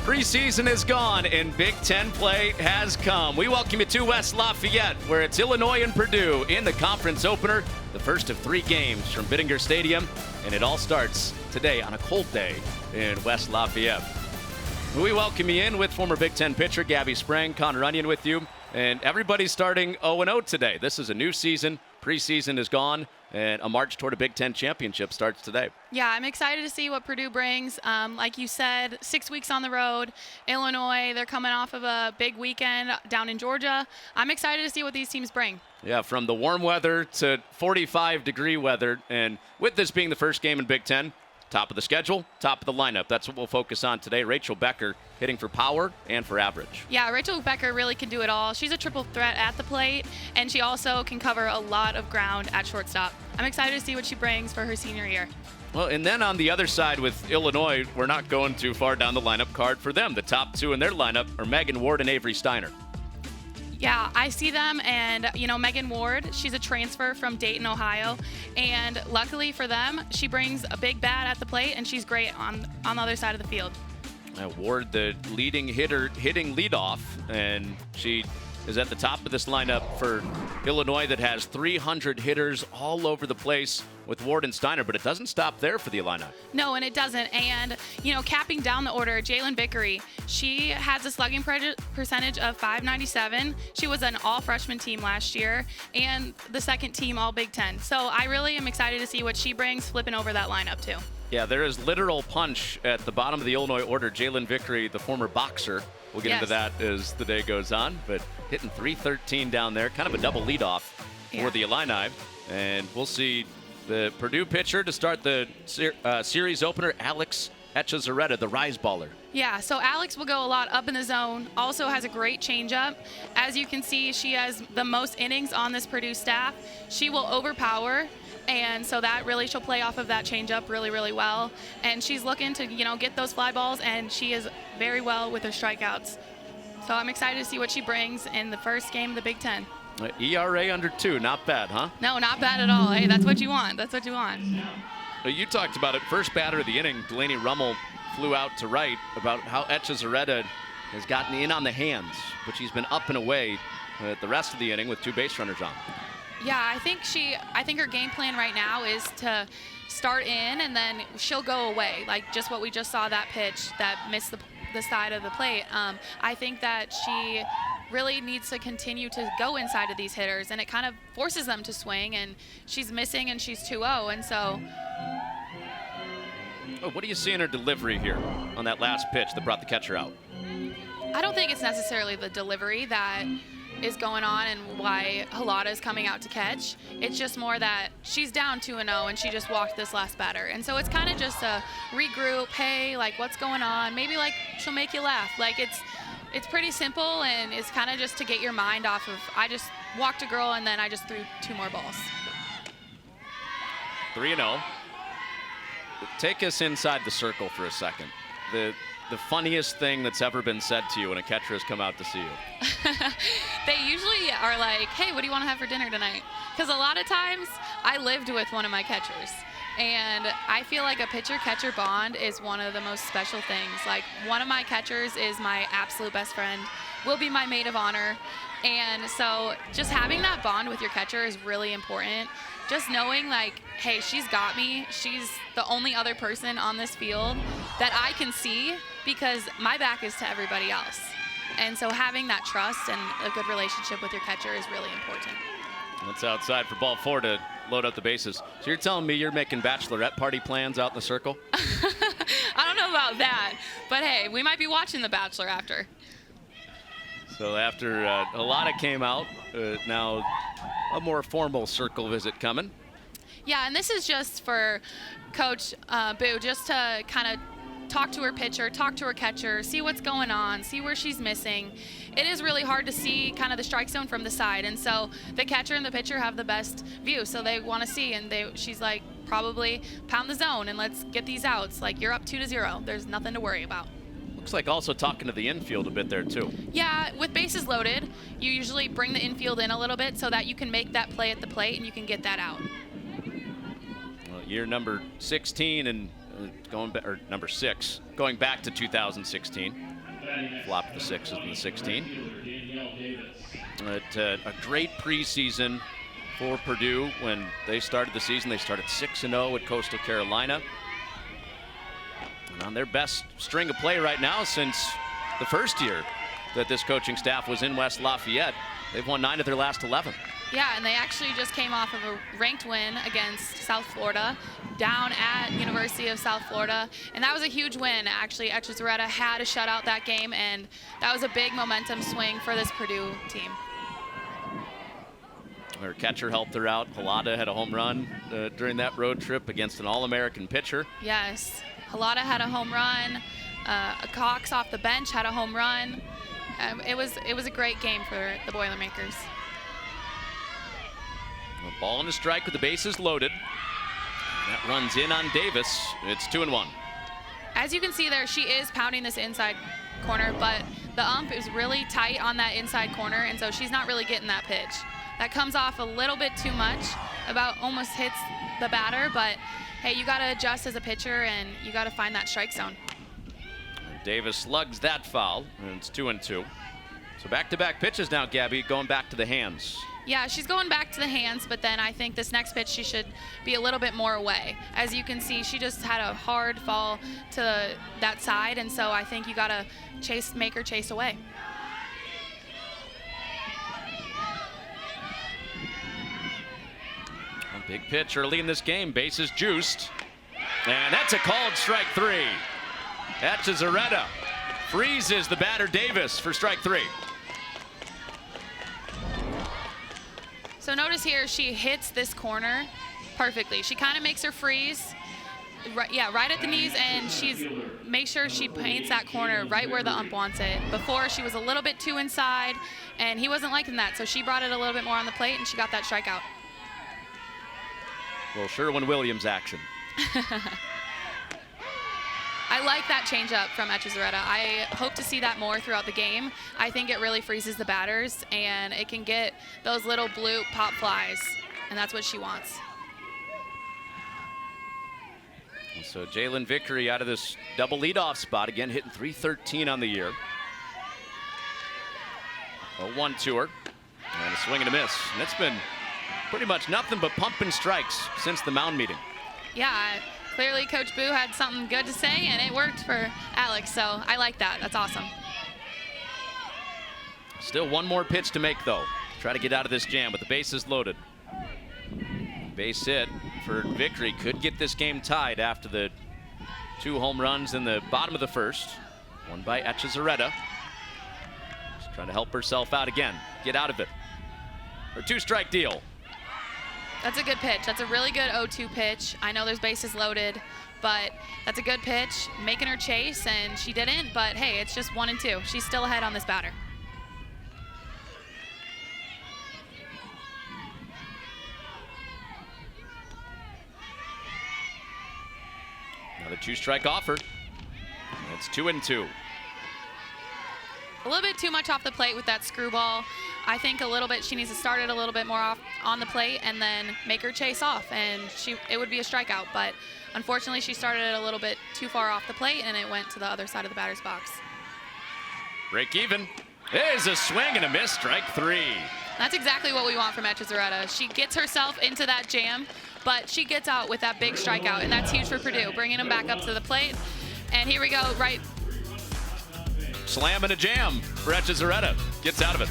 Preseason is gone and Big Ten play has come. We welcome you to West Lafayette, where it's Illinois and Purdue in the conference opener, the first of 3 games from Bittinger Stadium, and it all starts today on a cold day in West Lafayette. We welcome you in with former Big Ten pitcher Gabby Sprang, Connor Onion with you, and everybody's starting 0-0 today. This is a new season. Preseason is gone, and a march toward a Big Ten championship starts today. Yeah, I'm excited to see what Purdue brings. Like you said, 6 weeks on the road. Illinois, they're coming off of a big weekend down in Georgia. I'm excited to see what these teams bring. Yeah, from the warm weather to 45-degree weather, and with this being the first game in Big Ten, top of the schedule, top of the lineup. That's what we'll focus on today. Rachel Becker hitting for power and for average. Yeah, Rachel Becker really can do it all. She's a triple threat at the plate, and she also can cover a lot of ground at shortstop. I'm excited to see what she brings for her senior year. Well, and then on the other side with Illinois, we're not going too far down the lineup card for them. The top 2 in their lineup are Megan Ward and Avery Steiner. Yeah, I see them, and Megan Ward, she's a transfer from Dayton, Ohio, and luckily for them, she brings a big bat at the plate, and she's great on the other side of the field. Ward, the leading hitter, hitting leadoff, and she is at the top of this lineup for Illinois that has 300 hitters all over the place with Ward and Steiner, but it doesn't stop there for the Illini. No, and it doesn't. And, capping down the order, Jalen Vickery, she has a slugging percentage of .597. She was an all-freshman team last year and the second team all-Big Ten. So I really am excited to see what she brings flipping over that lineup, too. Yeah, there is literal punch at the bottom of the Illinois order. Jalen Vickery, the former boxer. We'll get into that as the day goes on, but hitting .313 down there, kind of a double leadoff for the Illini. And we'll see the Purdue pitcher to start the series opener, Alex Echezarreta, the rise baller. Yeah, so Alex will go a lot up in the zone, also has a great changeup. As you can see, she has the most innings on this Purdue staff. She will overpower, and so that really, she'll play off of that changeup really, really well. And she's looking to, get those fly balls, and she is very well with her strikeouts. So I'm excited to see what she brings in the first game of the Big Ten. ERA under 2, not bad, huh? No, not bad at all. Hey, that's what you want. That's what you want. You talked about it. First batter of the inning, Delaney Rummel flew out to right about how Echezarreta has gotten in on the hands, but she's been up and away the rest of the inning with 2 base runners on. Yeah, I think her game plan right now is to start in and then she'll go away, like just what we just saw, that pitch that missed the side of the plate. I think that she really needs to continue to go inside of these hitters, and it kind of forces them to swing, and she's missing and she's 2-0, and so. What do you see in her delivery here on that last pitch that brought the catcher out? I don't think it's necessarily the delivery that is going on and why Halata is coming out to catch. It's just more that she's down 2-0 and she just walked this last batter. And so it's kind of just a regroup, hey, like what's going on? Maybe like she'll make you laugh. Like it's pretty simple, and it's kind of just to get your mind off of, I just walked a girl and then I just threw 2 more balls. 3-0. Take us inside the circle for a second. The funniest thing that's ever been said to you when a catcher has come out to see you? They usually are like, hey, what do you want to have for dinner tonight? Because a lot of times I lived with one of my catchers, and I feel like a pitcher-catcher bond is one of the most special things. Like, one of my catchers is my absolute best friend, will be my maid of honor, and so just having that bond with your catcher is really important. Just knowing, like, hey, she's got me. She's the only other person on this field that I can see, because my back is to everybody else. And so having that trust and a good relationship with your catcher is really important. That's outside for ball 4 to load up the bases. So you're telling me you're making bachelorette party plans out in the circle? I don't know about that, but hey, we might be watching The Bachelor after. So after Halata came out, now a more formal circle visit coming. Yeah, and this is just for Coach Boo, just to kind of talk to her pitcher, talk to her catcher, see what's going on, see where she's missing. It is really hard to see kind of the strike zone from the side, and so the catcher and the pitcher have the best view, so they want to see, and she's like, probably pound the zone and let's get these outs. Like, you're up 2-0. There's nothing to worry about. Looks like also talking to the infield a bit there too. Yeah, with bases loaded, you usually bring the infield in a little bit so that you can make that play at the plate and you can get that out. Well, year number 16 and number 6, going back to 2016. Flopped the 6s and the 16. But a great preseason for Purdue. When they started the season, they started 6-0 at Coastal Carolina. And on their best string of play right now since the first year that this coaching staff was in West Lafayette. They've won 9 of their last 11. Yeah, and they actually just came off of a ranked win against South Florida down at University of South Florida, and that was a huge win. Actually, Etcheseretta had to shut out that game, and that was a big momentum swing for this Purdue team. Her catcher helped her out. Halada had a home run during that road trip against an All-American pitcher. Yes, Halada had a home run. Cox off the bench had a home run. It was a great game for the Boilermakers. A ball and a strike with the bases loaded. That runs in on Davis. It's 2-1. As you can see there, she is pounding this inside corner, but the ump is really tight on that inside corner, and so she's not really getting that pitch. That comes off a little bit too much, about almost hits the batter, but hey, you got to adjust as a pitcher, and you got to find that strike zone. Davis slugs that foul, and it's 2-2. So back-to-back pitches now, Gabby, going back to the hands. Yeah, she's going back to the hands, but then I think this next pitch she should be a little bit more away. As you can see, she just had a hard fall to that side, and so I think you got to make her chase away. A big pitch early in this game, bases juiced. And that's a called strike 3. Etcheseretta freezes the batter Davis for strike 3. So notice here, she hits this corner perfectly. She kind of makes her freeze, right at the knees, and makes sure she paints that corner right where the ump wants it. Before, she was a little bit too inside, and he wasn't liking that, so she brought it a little bit more on the plate, and she got that strikeout. Well, Sherwin-Williams action. I like that changeup from Etcheseretta. I hope to see that more throughout the game. I think it really freezes the batters, and it can get those little blue pop flies, and that's what she wants. So Jalen Vickery out of this double leadoff spot, again hitting .313 on the year. 0-1 to her, and a swing and a miss. And it's been pretty much nothing but pumping strikes since the mound meeting. Yeah. Clearly, Coach Boo had something good to say, and it worked for Alex, so I like that. That's awesome. Still one more pitch to make, though. Try to get out of this jam with the bases loaded. Base hit for Vickery. Could get this game tied after the 2 home runs in the bottom of the first. One by Etcheseretta. Just trying to help herself out again. Get out of it. Her 2-strike deal. That's a good pitch. That's a really good 0-2 pitch. I know there's bases loaded, but that's a good pitch. Making her chase, and she didn't, but hey, it's just 1-2. She's still ahead on this batter. Another 2-strike offer. It's 2-2. A little bit too much off the plate with that screwball. I think a little bit she needs to start it a little bit more off on the plate and then make her chase off, and it would be a strikeout. But unfortunately, she started it a little bit too far off the plate, and it went to the other side of the batter's box. Break even. There's a swing and a miss, strike 3. That's exactly what we want from Etcheseretta. She gets herself into that jam, but she gets out with that big strikeout, and that's huge for Purdue, bringing them back up to the plate. And here we go, right. Slam and a jam for Etcheseretta. Gets out of it.